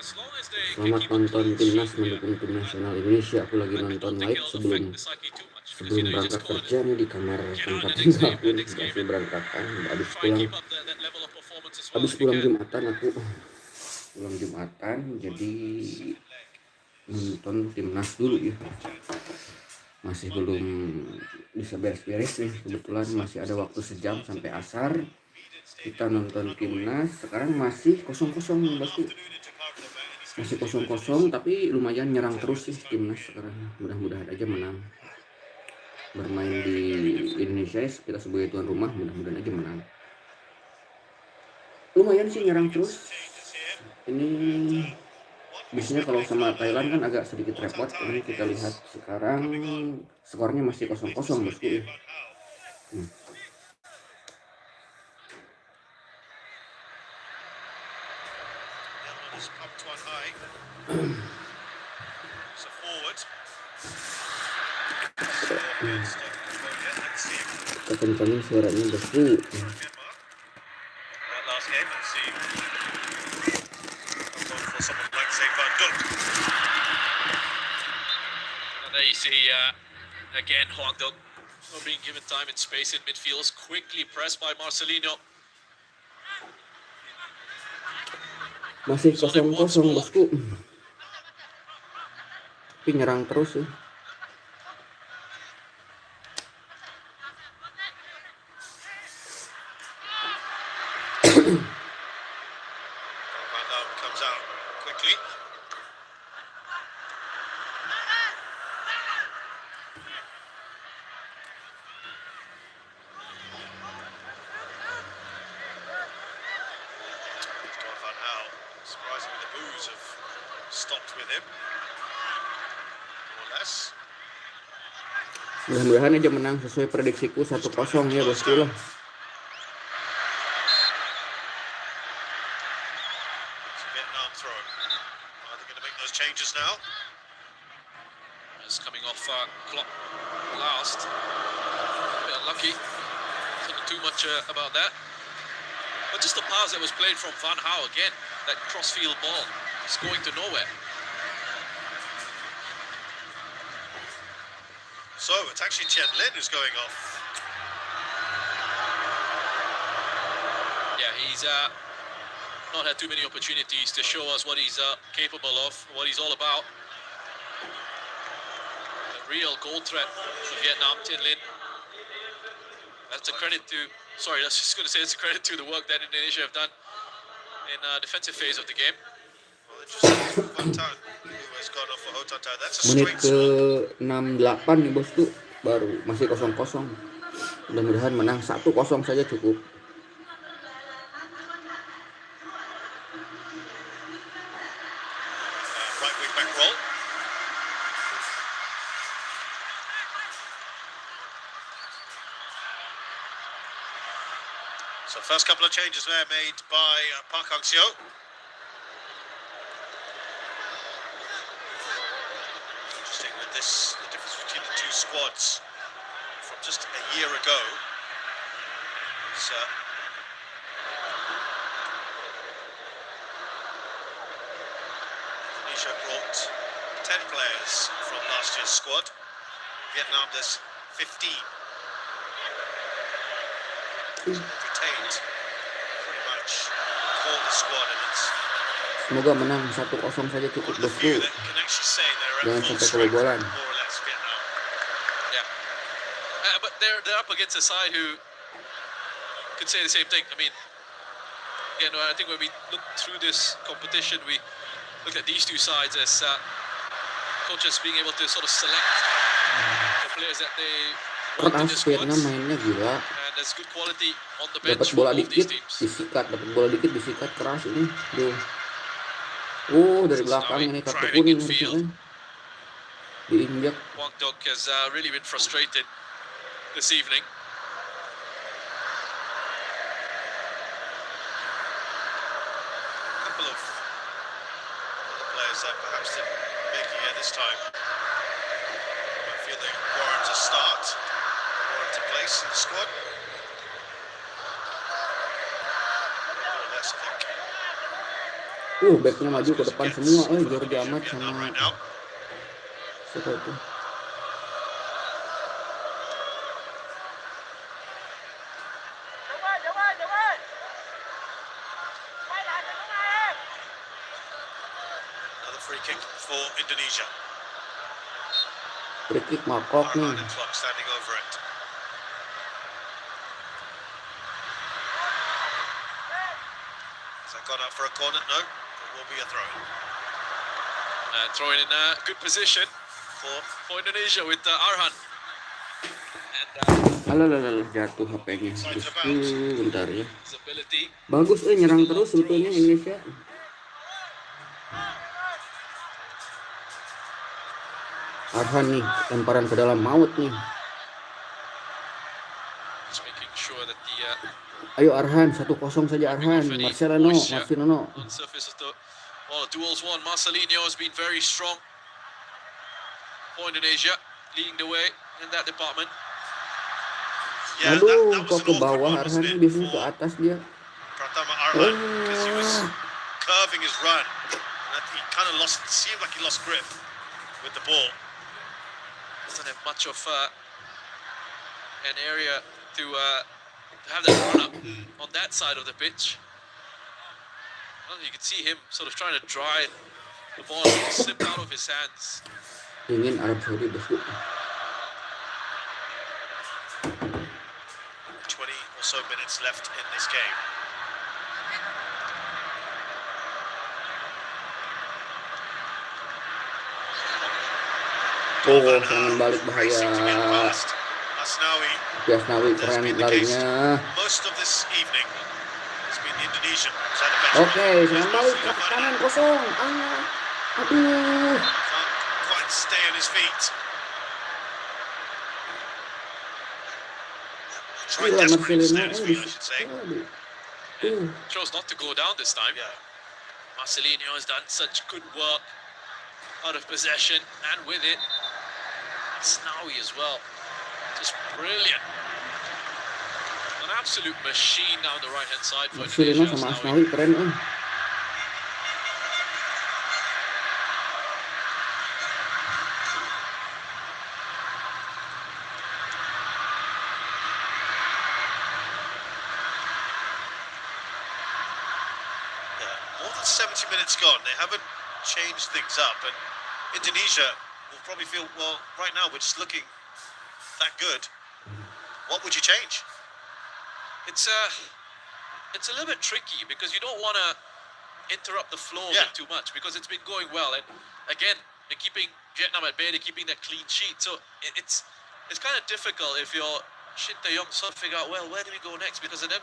Selamat nonton timnas mendukung tim nasional Indonesia. Aku lagi nonton live sebelum berangkat kerja nih di kamar tempat tinggal aku nih. Masih berantakan, habis pulang Jumatan aku jadi nonton timnas dulu ya. Masih belum bisa beres-beres nih, kebetulan masih ada waktu sejam sampai asar. Kita nonton timnas. Sekarang masih kosong-kosong bosku, masih kosong-kosong, tapi lumayan nyerang terus sih timnas sekarang. Mudah-mudahan aja menang. Bermain di Indonesia, kita sebagai tuan rumah, mudah-mudahan aja menang. Lumayan sih nyerang terus. Ini biasanya kalau sama Thailand kan agak sedikit repot. Ini kita lihat sekarang skornya masih 0-0 bosku ya. Kita kencangin suaranya bosku. There you see again Hwang Duk not being given time and space in midfield, quickly pressed by Marcelino. Masih 0-0 bosku. Tapi nyerang terus ya. Comes out quickly. Surprisingly, the boos have stopped with him, more or less. Mudah-mudahan aja menang sesuai prediksiku 1-0 ya bosku lah. Vietnam throw. Are they going to make those changes now? It's coming off clock last. A bit unlucky. Not too much about that. But just the pass that was played from Van Hao again, that crossfield ball, it's going to nowhere. So it's actually Chen Lin who's going off. Yeah, he's not had too many opportunities to show us what he's capable of, what he's all about. A real goal threat for Vietnam, Chen Lin. That's a credit to. Sorry, I was just going to say it's a credit to the work that Indonesia have done in defensive phase of the game. Menit ke 68 nih bosku, baru masih 0-0. Mudah-mudahan menang 1-0 saja cukup. Right wing back roll. So first couple of changes there made by Park Hang-seo. Interesting with this, the difference between the two squads from just a year ago. So Indonesia brought 10 players from last year's squad. Vietnam does 15. Retained pretty much all the squad, and it's Semoga menang 1-0 saja cukup bosku. Jangan sampai kebobolan. Yeah, but they're up against a side who could say the same thing. I mean, again, I think when we look through this competition, we look at these two sides as coaches being able to sort of select the players that they want in the squads. Vietnam mainnya gila. There's good quality on the bench Dapat for bola both these dikit teams. disikat keras ini. Dari belakang ini kartu kuning kan. Diinjak. Hwang Duk has really been frustrated this evening. A couple of other players that perhaps didn't make it this time. I feel they warrant a start, warrant a place in the squad. More or less, I think. Backnya maju ke depan semua. Jordi Amat Vietnam sama right now. siapa itu? Another free kick for Indonesia. Free kick Makok nih. Arhan and Clark standing over it. Has that gone up for a corner? No, it will be a throw. Throwing in a good position for Indonesia with Arhan. Alah, jatuh HP-nya. Sides about. Bentar ya. His ability. Bagus nyerang terus sebetulnya Indonesia. Arhan nih, lemparan ke dalam maut nih. Just making sure that the Ayo Arhan, 1-0 saja Arhan. Marcelino. on surface of the duels won. Marcelino has been very strong for Indonesia, leading the way in that department. Yeah, Aduh, that kok was ke an awkward bawah one, Arhan wasn't nih, it, biasanya ke for atas dia. Pratama Arhan, because he was curving his run. And he kind of seemed like he lost grip with the ball. Doesn't have much of an area to have that run up on that side of the pitch. Well, you can see him sort of trying to drive the ball, it slipped out of his hands. Ingin Arab Saudi besok. 20 or so minutes left in this game. Serangan balik bahaya. Asnawi keren larinya. Oke, serangan balik ke kanan kosong. Aduh. Gila Marcelino. Chose not to go down this time. Marcelino has done such good work out of possession and with it. Asnawi as well. Just brilliant. An absolute machine down the right hand side for Marcelino Indonesia. sama Asnawi keren. More than 70 minutes gone. They haven't changed things up, and Indonesia will probably feel, well, right now we're just looking that good. What would you change? It's a little bit tricky because you don't want to interrupt the flow too much because it's been going well, and again they're keeping Vietnam at bay, they're keeping that clean sheet, so it's kind of difficult if you're Shin Tae-yong sort of figure out, well, where do we go next, because then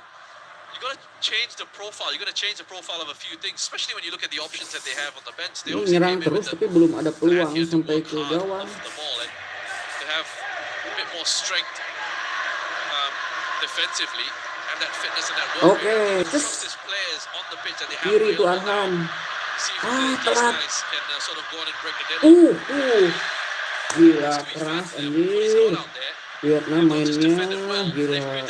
you got to change the profile. You're going to change the profile of a few things, especially when you look at the options that they have on the bench. They obviously Nyerang came in terus with tapi belum ada peluang to sampai work ke hard gawang. off the ball and to have a bit more strength defensively and that fitness and that work rate. Trust his players on the pitch that they have Kiri itu available Arhan. now. See if these Telat. guys can sort of go on and break the deadline. Gila keras anjir. Vietnam mainnya gila.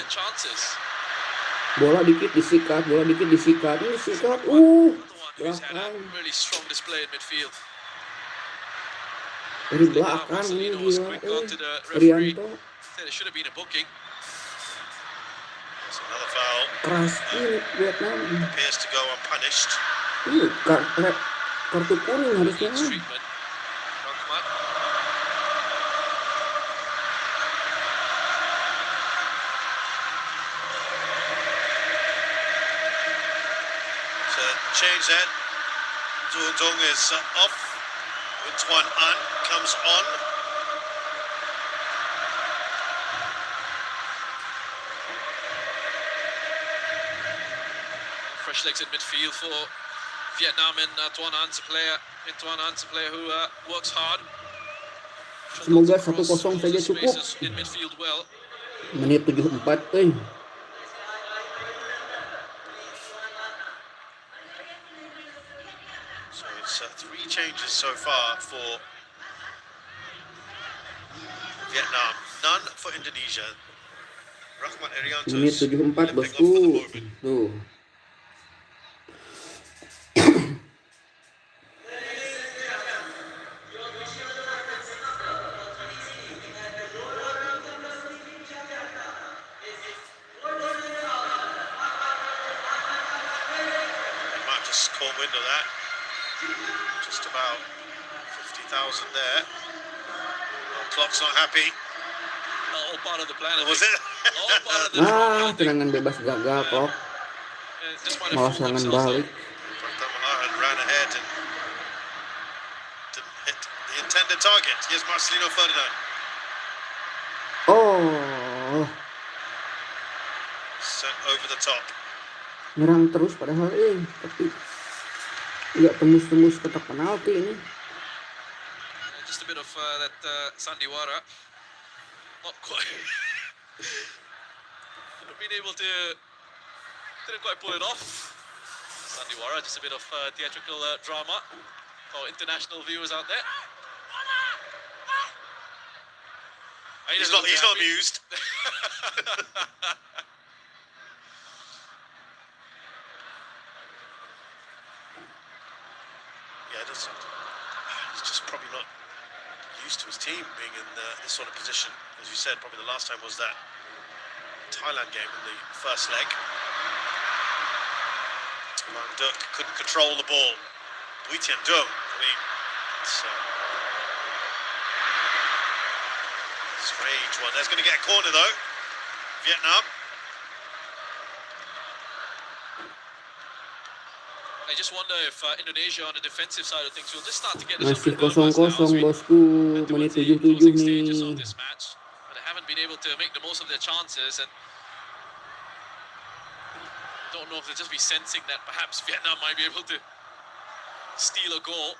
Bola dikit disikat. Ini disikat. Belakang. Dari belakang ini gila. Rianto. Keras ini Vietnam. Kartu kuning harusnya. Change that. Zhong is off. Tuan An comes on. Fresh legs in midfield for Vietnam, and Tuan An's a player. Who works hard. Semoga 1-0 saja cukup. In midfield well. Menit 74 So it's 3 changes so far for Vietnam, none for Indonesia. Rahmat Irianto. Menit 74 bosku. Tuh. short window that. Just about 50,000 there. Well, clock's not happy. All part of the plan. I Was think. it? All part of the drama. I think. Tendangan bebas gagal kok. Just might have Malah fooled serangan themselves balik. though. Pratamahan ran ahead and didn't hit the intended target. Here's Marcelino Ferdinand. Oh, Sent over the top. nyerang terus padahal tapi nggak tembus-tembus kotak penalti ini. Just a bit of that Sandiwara. Not quite. Been able to. Didn't quite pull it off. Sandiwara, just a bit of theatrical drama for international viewers out there. He's not amused. Yeah, he's just probably not used to his team being in this sort of position. As you said, probably the last time was that Thailand game in the first leg. Van Dijk couldn't control the ball. Buitian Do. I mean, it's strange one. There's going to get a corner though. Vietnam. I just wonder if Indonesia on the defensive side of things will just start to get a little Masih bit nervous now as kosong-kosong we bosku, head menit towards the 77 closing stages nih. of this match. But they haven't been able to make the most of their chances, and don't know if they'll just be sensing that perhaps Vietnam might be able to steal a goal.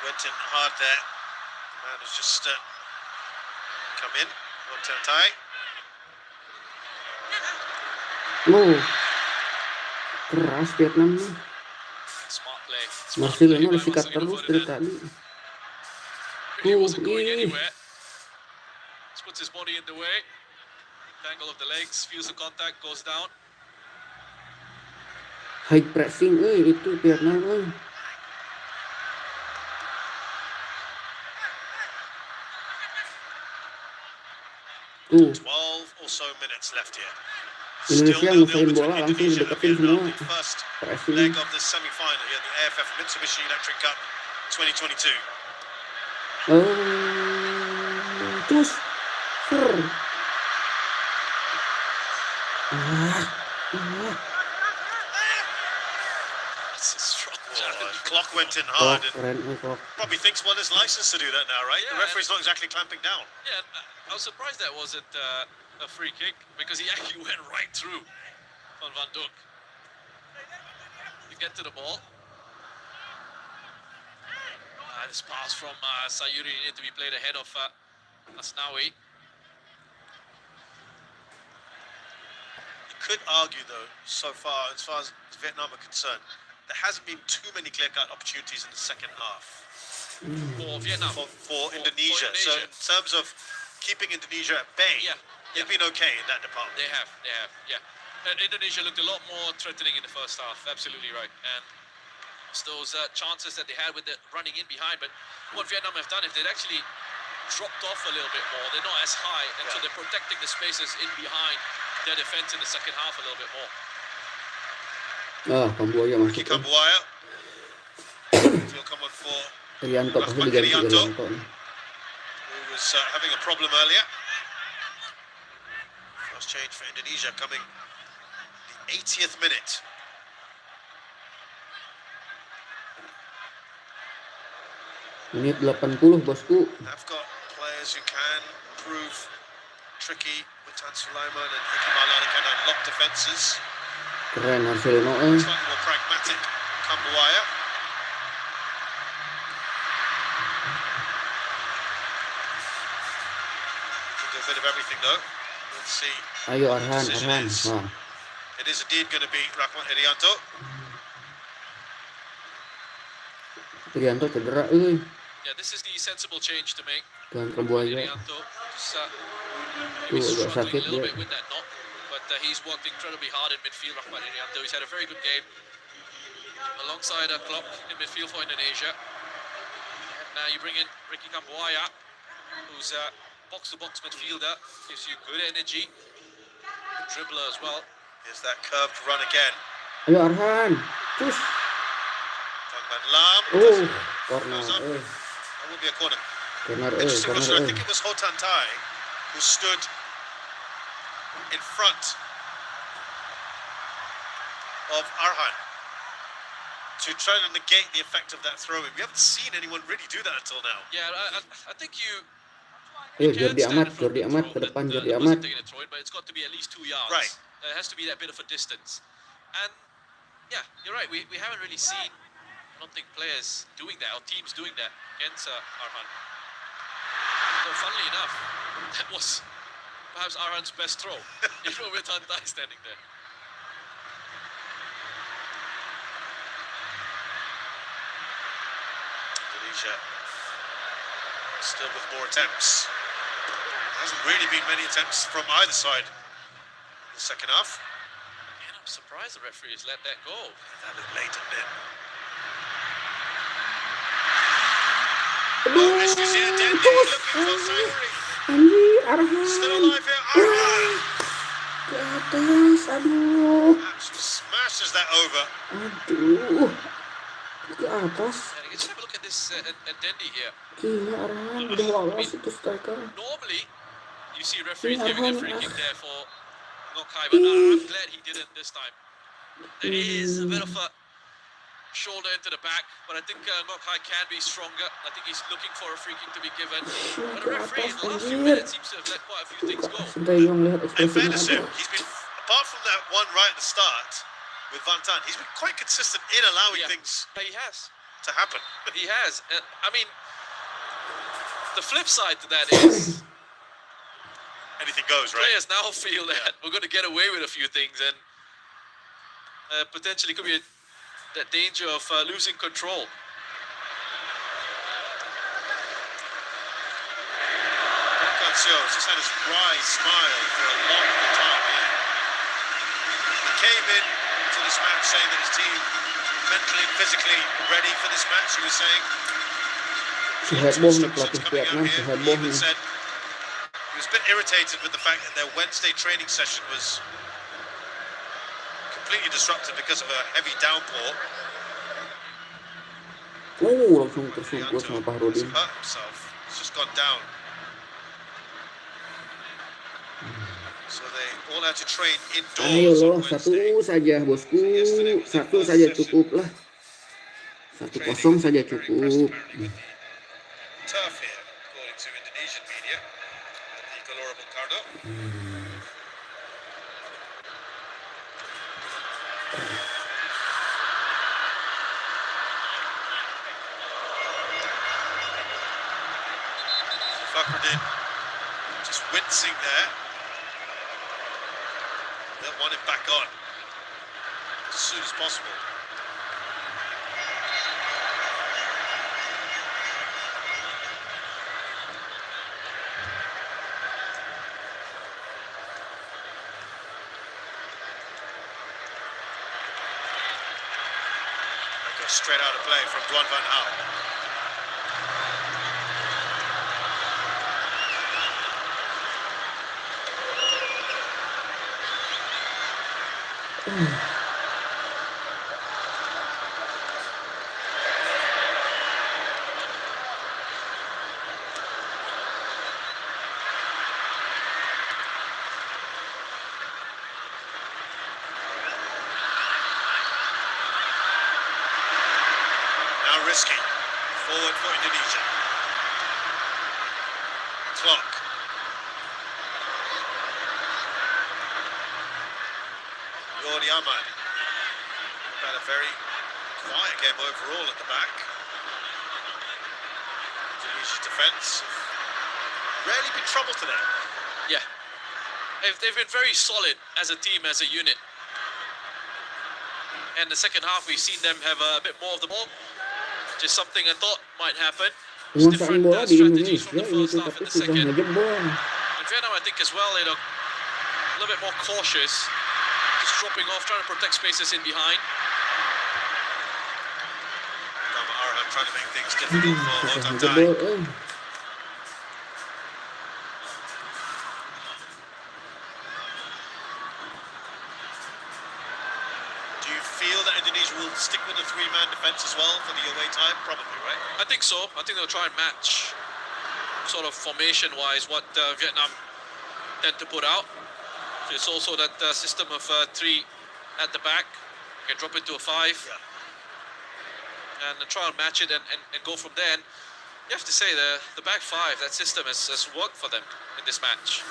Went in hard there. The man has just come in. Thai. Keras Vietnam nih. Smart play. Marcelino by disikat Marcelino terus dari Ferdinand. tadi. Really wasn't going ih. anywhere. Just puts his body in the way. Angle of the legs, feels the contact, goes down. High pressing, itu Vietnam, Tuh, 12 or so minutes left here. Indonesia Still 0-0 ngusain bola between langsung Indonesia and dideketin Vietnam. semua. The first Pressing. leg of the semi-final here at the AFF Mitsubishi Electric Cup 2022. Terus, That's a strong challenge. Clock went in hard and keren kok. probably thinks well there's license to do that now, right? Yeah, The referee's not exactly clamping down. Yeah, I was surprised that wasn't a free kick because he actually went right through Van Dijk to get to the ball. This pass from Sayuri needed to be played ahead of Asnawi. You could argue, though, so far as Vietnam are concerned, there hasn't been too many clear-cut opportunities in the second half For Vietnam. for Indonesia. So in terms of keeping Indonesia at bay, they've been okay in that department. They have, yeah. Indonesia looked a lot more threatening in the first half, absolutely right. And it's those chances that they had with the running in behind, but what Vietnam have done is they've actually dropped off a little bit more. They're not as high, and so they're protecting the spaces in behind their defense in the second half a little bit more. Kambuaya masuk. Kambuaya. He'll come on for Irianto pasti diganti Irianto nih. who was having a problem earlier. First change for Indonesia coming the 80th minute. Menit 80 bosku. Have got players who can prove tricky. Witan Sulaiman and Eki Maulana can unlock defences. Keren Marcelino. Slightly more pragmatic Kambuaya. Can do a bit of everything though. Let's see. Ayo what the Arhan. decision is. Wah. It is indeed going to be Rahmat Irianto. Irianto cedera, Yeah, this is the sensible change to make. Dengan Kambuaya. Irianto just, he Tuh was agak struggling sakit a little dia. bit with that knock, but he's worked incredibly hard in midfield. Rahmat Irianto, he's had a very good game alongside Klopp in midfield for Indonesia. Now you bring in Ricky Kambuaya, who's a box-to-box midfielder, gives you good energy, good dribbler as well. Here's that curved run again. Ayo Arhan. Cus. Tangman Lam. Corner. That will be a corner. Corner. Interesting, Russell. I think it was Hotan Tai who stood in front of Arhan to try to negate the effect of that throw-in. We haven't seen anyone really do that until now. Yeah, I think you Ayo can Jordi stand Amat, in front Jordi of the Amat throw, ke depan, the Jordi person Amat. taking a throw in, but it's got to be at least 2 yards. Right. There has to be that bit of a distance. And yeah, you're right. We haven't really seen, I don't think, players doing that or teams doing that against Arhan. So funnily enough, that was perhaps Arhan's best throw, even with Tantai standing there. Indonesia still with more attempts. Hasn't really been many attempts from either side in the second half. And I'm surprised the referee has let that go. That looked late, didn't it? Aduh, Oh, Ind0Nesia Dendi cus. looking for Sayuri. Anjir, Arhan. Still alive here, Arhan. Ke atas, aduh. Smashes that over. Aduh. Ke atas. And let's have a look at this at Dendi here. Gila Arhan, udah lolos itu striker. Normally, you see referees Yeah, giving a Arhan, free kick ah. there for Ngokai, but I'm glad he didn't this time. It is a bit of a shoulder into the back, but I think Ngokai can be stronger. I think he's looking for a free kick to be given. But the referee in the last few minutes seems to have let quite a few things go. Sintayong lihat In ekspresinya, fairness to him, aduh. he's been, apart from that one right at the start with Van Tan, he's been quite consistent in allowing Yeah. things He has. to happen. He has. I mean, the flip side to that is Anything goes, right? players now feel that we're going to get away with a few things, and potentially could be that danger of losing control. Cancio has just had his wry smile for a long time here. He came in to this match saying that his team mentally and physically ready for this match. He was saying Si heboh nih pelatih Vietnam, si he heboh even nih. said he was a bit irritated with the fact that their Wednesday training session was completely disrupted because of a heavy downpour. Langsung tersungkur sama He's Fahrudin. hurt himself. He's just gone down. So they all had to train Ayo indoors loh, on satu Wednesday. saja bosku, satu saja cukup lah. 1-0 saja cukup. Turf here, according to Indonesian media, at the Gelora Bung Karno. Fakhruddin just wincing there. They'll want him back on as soon as possible. They go straight out of play from Duan Van Hal. Now risky. Forward for Indonesia. Clock. Jordi Amat. Had a very quiet game overall at the back. Indonesia's defence have rarely been trouble today. Yeah. They've been very solid as a team, as a unit. And the second half, we've seen them have a bit more of the ball, which is something I thought might happen. It's Penguasaan different bola di strategies from Indonesia the first itu half tapi and the sudah second. ngejebol. In Vietnam, I think as well, a little bit more cautious, just dropping off, trying to protect spaces in behind. Dama Arhan trying to make things Aduh, difficult for susah Otang ngejebol, Dai. Do you feel that Indonesia will stick with the three-man defence as well for the away time? Probably, right? I think so. I think they'll try and match, sort of formation-wise, what Vietnam tend to put out. So it's also that system of three at the back. You can drop it to a five. Yeah. And try and match it and go from there. And you have to say the back five, that system has worked for them in this match.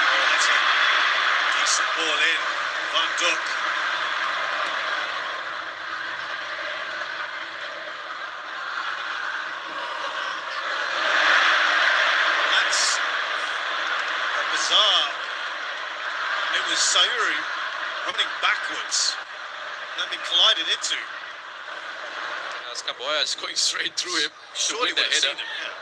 Oh, that's a decent ball in. Van Dijk. That's a bizarre. It was Sayuri running backwards and being collided into. As Kamboya is going straight through him. Surely the would have header. seen him. Yeah.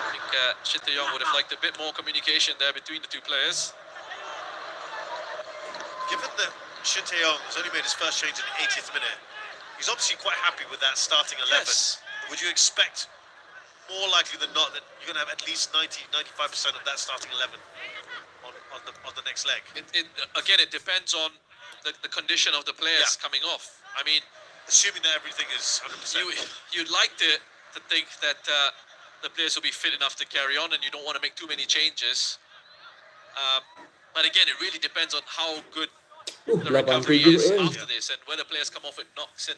I think Shin Tae-yong would have liked a bit more communication there between the two players. Given that Shin Tae-yong has only made his first change in the 80th minute, he's obviously quite happy with that starting 11. Yes. Would you expect, more likely than not, that you're going to have at least 95% of that starting 11 on the next leg? Again, it depends on the condition of the players coming off. I mean, Assuming that everything is 100%. you'd like to think that the players will be fit enough to carry on, and you don't want to make too many changes. But again, it really depends on how good the recovery 87 is eh. after this, and whether players come off with knocks and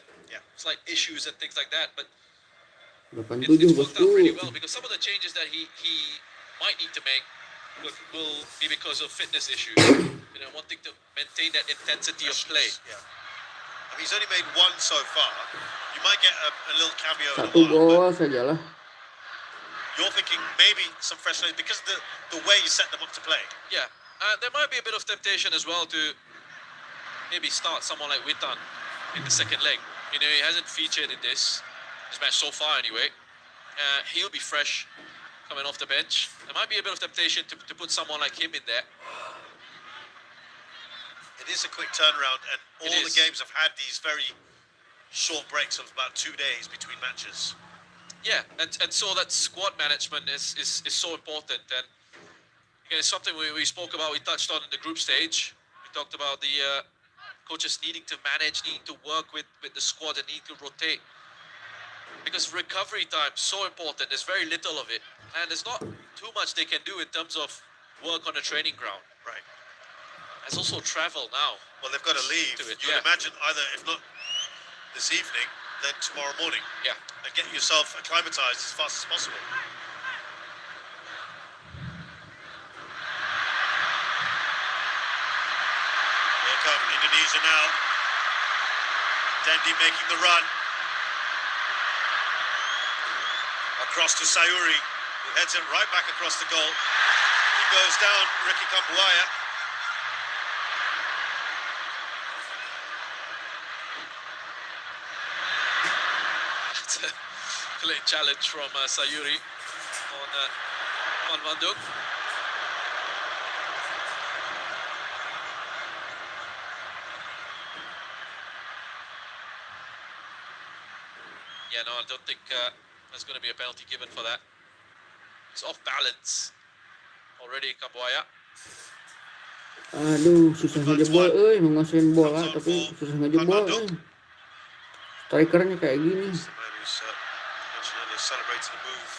slight issues and things like that. But it's 87 worked out really bosku. well, because some of the changes that he might need to make will be because of fitness issues. Wanting to maintain that intensity of play. Yeah. I mean, he's only made one so far. You might get a little cameo in a Satu while, gol sajalah. but you're thinking maybe some fresh legs because of the way you set them up to play. Yeah, there might be a bit of temptation as well to maybe start someone like Witan in the second leg. He hasn't featured in this match so far anyway. He'll be fresh coming off the bench. There might be a bit of temptation to put someone like him in there. It is a quick turnaround, and all It the is. games have had these very short breaks of about 2 days between matches. Yeah, and so that squad management is so important. And again, it's something we spoke about, we touched on in the group stage. We talked about the coaches needing to manage, needing to work with the squad and needing to rotate. Because recovery time is so important. There's very little of it. And there's not too much they can do in terms of work on the training ground. Right. There's also travel now. Well, they've got to leave. To it, You yeah. can imagine either, if not this evening, then tomorrow morning, Yeah. and get yourself acclimatized as fast as possible. Here come Indonesia now. Dendi making the run. Across to Sayuri, who heads it right back across the goal. He goes down, Ricky Kambuaya. It's a late challenge from Sayuri on Van Dijk. Yeah, no, I don't think there's going to be a penalty given for that. He's off balance already, Kambuaya. Aduh, susah ngejebol menguasain bola tapi susah ngejebol Strikernya kayak gini. The man who's mentioned earlier celebrating the move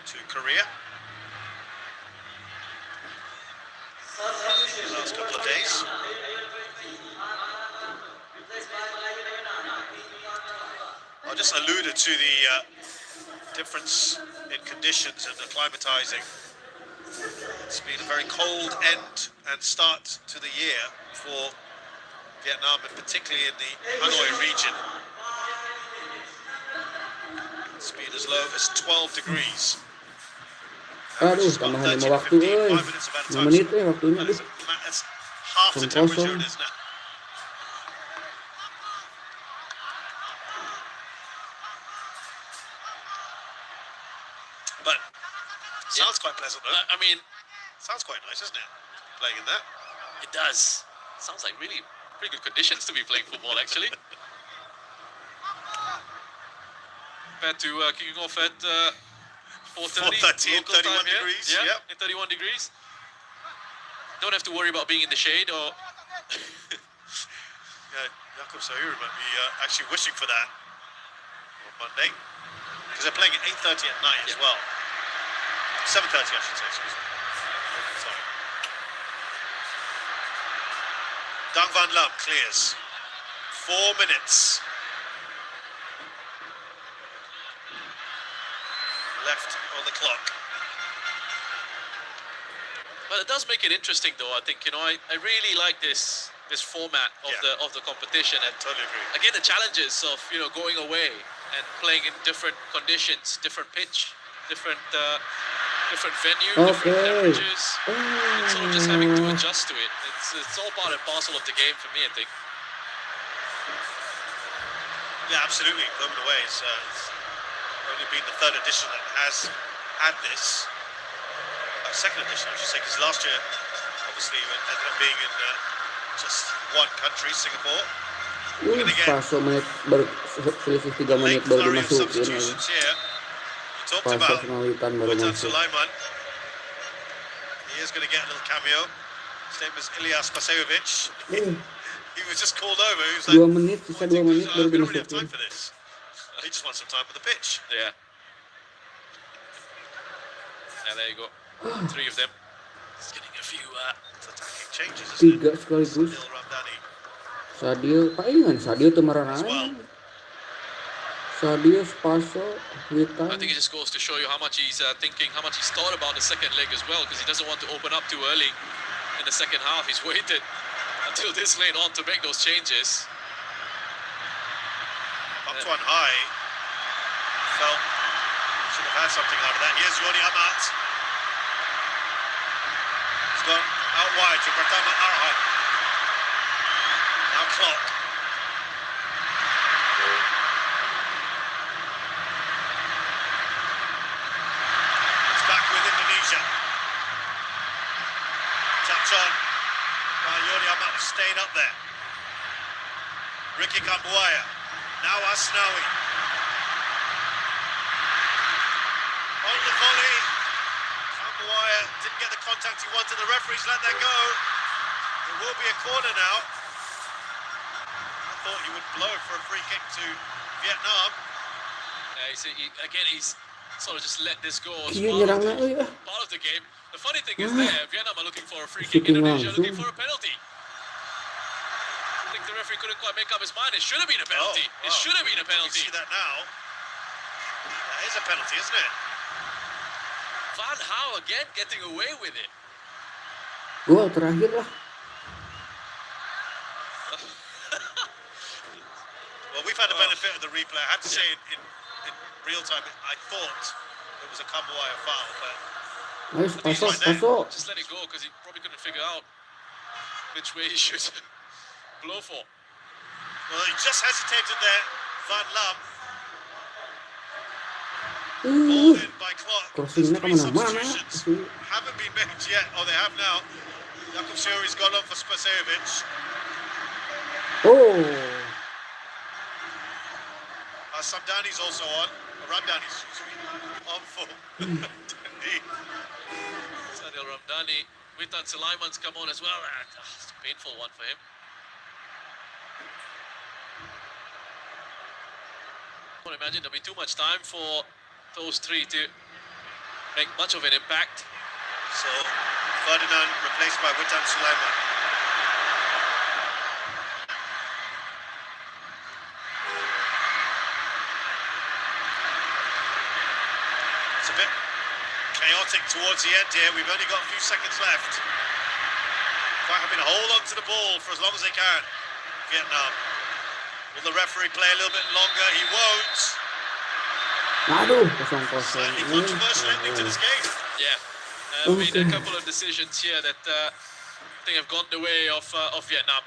to Korea. The last couple of days. I just alluded to the difference in conditions and acclimatizing. It's been a very cold end and start to the year for Vietnam, and particularly in the Hanoi region. It's been as low as 12 degrees. Aduh, It's about tambahan 13, 5 waktu 15 minutes of 5 menit waktunya. That's, Aduh. that's half the 0-0. temperature it is now. But sounds quite pleasant though. I mean, Sounds quite nice, isn't it? Playing in that. It does. Sounds like really pretty good conditions to be playing football, actually. Compared to kicking off at 4:30 4:30 and local 31 time here. degrees, Yeah, yep. in 31 degrees. Don't have to worry about being in the shade or. Yeah, Jakub Sayuri might be actually wishing for that on Monday. Because they're playing at 8:30 at night as well. 7:30, I should say, excuse me. Sorry. Dang Van Lam clears. 4 minutes left on the clock. But it does make it interesting, though. I think I really like this format of the competition, and Totally agree. again the challenges of going away and playing in different conditions, different pitch, different venue, different Okay. temperatures. And sort of just having to adjust to it. It's all part and parcel of the game for me, I think. Yeah, absolutely. Blown away. It's only been the third edition that has had this. Second edition, I should say, because last year, obviously, it ended up being in just one country, Singapore. Paso menit selisih 3 menit Late baru flurry of dimasukin. substitutions here. You talked Paso about sama Witan baru Witan masuk. Sulaiman. He is going to get a little cameo. His name is Ilyas Pasejovic. He was just called over. He was like, 2 menit, sisa 2 menit baru we don't really have dimasukin. time for this. He just wants some time on the pitch. Yeah. And there you go. 3 of them. Just getting a few. It's attacking changes, isn't 3 it? sekaligus. Sadil Ramdani Sadio, palingan Sadio tuh marah as well. Sadio, Paso, Witan. I think it just goes to show you how much he's thinking, how much he's thought about the second leg as well, because he doesn't want to open up too early in the second half. He's waited until this late on to make those changes. Up to on high. Felt should have had something out of that. Here's Yoni Amat. He's gone out wide to Pratama Arhan. Now clock. It's back with Indonesia. Touch on while Yoni Amat has stayed up there. Ricky Kambuaya. Now Asnawi. On the volley. Kambuaya didn't get the contact he wanted. The referee's let that go. There will be a corner now. I thought he would blow for a free kick to Vietnam. He's sort of just let this go as Iya, part nyerang na, iya. of the game. The funny thing is Vietnam are looking for a free kick, Shooting Indonesia langsung. looking for a penalty. I think the referee couldn't quite make up his mind. It should have been a penalty. Oh, It should have been a We penalty. see that now. That is a penalty, isn't it? Van Gaal again getting away with it. Gol terakhir lah. Well, we've had the benefit of the replay. I had to say in real time, I thought it was a Kambuaya foul, but Ayo, Paso, right there. Paso. Just let it go because he probably couldn't figure out which way he should blow for. well, he just hesitated there. Van Lam. Ball in by clock. Crossingnya Three kemana-mana. substitutions haven't been made yet. Oh, they have now. Jakub Sayuri's gone on for Spasejovic. Oh, Samdani's also on. Ramdani's on for Dundee. Sadil Ramdani, Witan Sulaiman's come on as well. It's a painful one for him. I can't imagine there'll be too much time for those three to make much of an impact. So Ferdinand replaced by Witan Sulaiman. It's a bit chaotic towards the end here. We've only got a few seconds left. Quite happy to hold on to the ball for as long as they can. Vietnam. Will the referee play a little bit longer? He won't. aduh, kosong. Slightly controversial ending to this game. Yeah, made a couple of decisions here that I think have gone the way of Vietnam.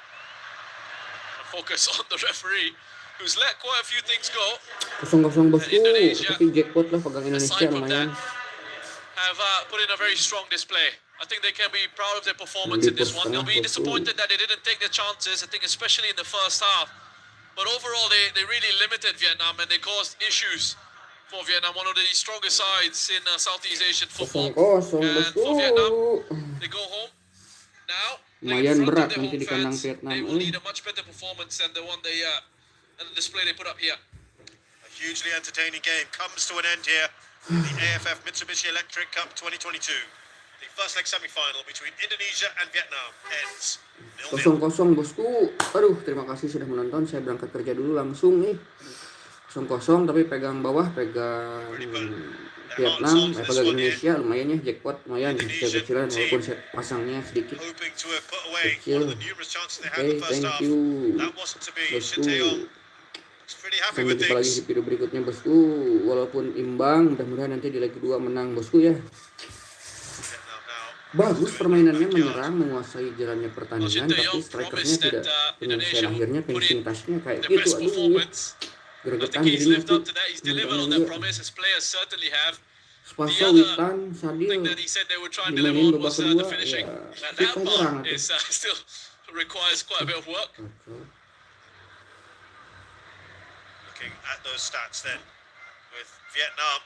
Focus on the referee, who's let quite a few things go. 0-0 bosku. Indonesia, Tapi jackpot lah pegang Indonesia aside from lumayan. that, have put in a very strong display. I think they can be proud of their performance Di in this one. They'll be setengah, bosku. disappointed that they didn't take their chances, I think especially in the first half. But overall, they really limited Vietnam and they caused issues for Vietnam, one of the strongest sides in Southeast Asian football. 0-0, And bosku. for Vietnam, they go home now, playing in Lumayan front of berat their nanti home di kandang fans. Vietnam. They will need a much better performance than the one and the display they put up here. A hugely entertaining game comes to an end here in the AFF Mitsubishi Electric Cup 2022. The first leg semi-final between Indonesia and Vietnam ends 0-0. 0-0, bosku. Aduh, terima kasih sudah menonton. Saya berangkat kerja dulu langsung nih. 0-0 tapi pegang bawah, pegang Vietnam, pegang Indonesia. Lumayan ya, jackpot lumayan kecil-kecilan walaupun saya pasangnya sedikit Hoping to have put away kecil. one of the numerous chances they had in the first Thank half. you, That wasn't to be. bosku. Shin Tae-yong pretty happy Sampai with jumpa lagi di things. video berikutnya, bosku. Walaupun imbang, mudah-mudahan nanti di leg kedua menang, bosku ya. Vietnam now. Bagus permainannya, menyerang, menguasai jalannya pertandingan, tapi Shin strikernya Tae-yong tidak promised that penyelesaian Indonesia akhirnya would put finishing in touch-nya kayak the gitu. best Aduh, performance. I gregetan think he's jadinya lived tuh. up to that. He's delivered on that promise. His players certainly have. Spaso, The Witan, Sadil thing that he said they would try and deliver dimainin on babak was kedua, the finishing. ya And fit that aja orang part is still requires quite a bit of work. Looking at those stats then, with Vietnam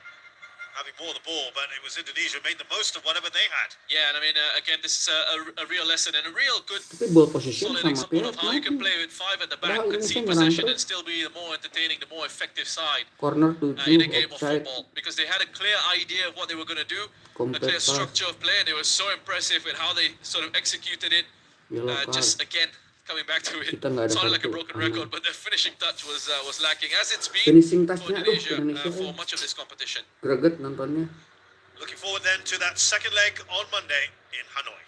having more of the ball, but it was Indonesia who made the most of whatever they had. Yeah, and I mean, again, this is a real lesson and a real good, Tapi ball position solid sama example of how you can Vietnam. play with five at the back, Padahal concede Indonesia possession, nyerang and still be the more entertaining, the more effective side Corner in 7, a game of offside, football. Because they had a clear idea of what they were going to do, a compact clear pass, structure of play, and they were so impressive with how they sort of executed it. yellow card. Just again, coming back to it, Kita nggak ada sounded like a kartu, broken aman. record, but the finishing touch was lacking, as it's been Finishing for touch-nya, aduh, Indonesia Indonesia for much of this competition. greget nontonnya. Looking forward then to that second leg on Monday in Hanoi.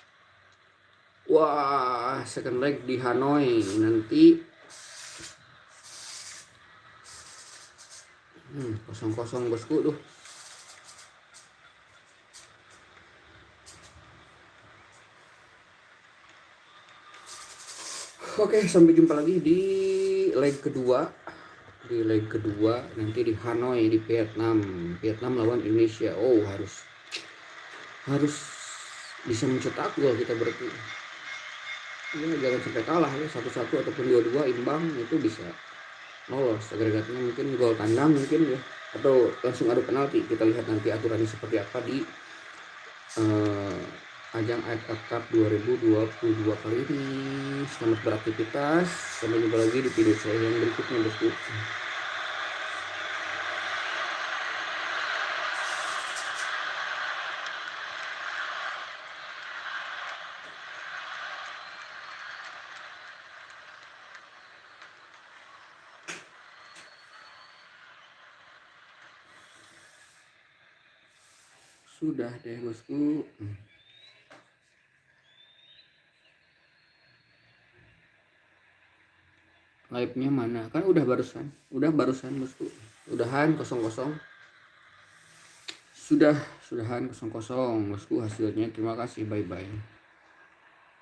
Wah, second leg di Hanoi nanti. 0-0, bosku tuh. Oke, sampai jumpa lagi di leg kedua. Di leg kedua nanti di Hanoi di Vietnam. Vietnam lawan Indonesia. Oh, harus bisa mencetak gol kita berarti. Ya, jangan sampai kalah ya, 1-1 ataupun 2-2 imbang itu bisa lolos. Agregatnya mungkin gol tandang mungkin ya, atau langsung adu penalti. Kita lihat nanti aturannya seperti apa di ajang AFF Cup 2022 kali ini. Selamat beraktivitas. Sampai jumpa lagi di video saya yang berikutnya, bosku. Sudah deh, bosku. Live-nya mana? Kan udah barusan, bosku. Udahan 0-0. Sudahan 0-0, bosku hasilnya. Terima kasih, bye-bye.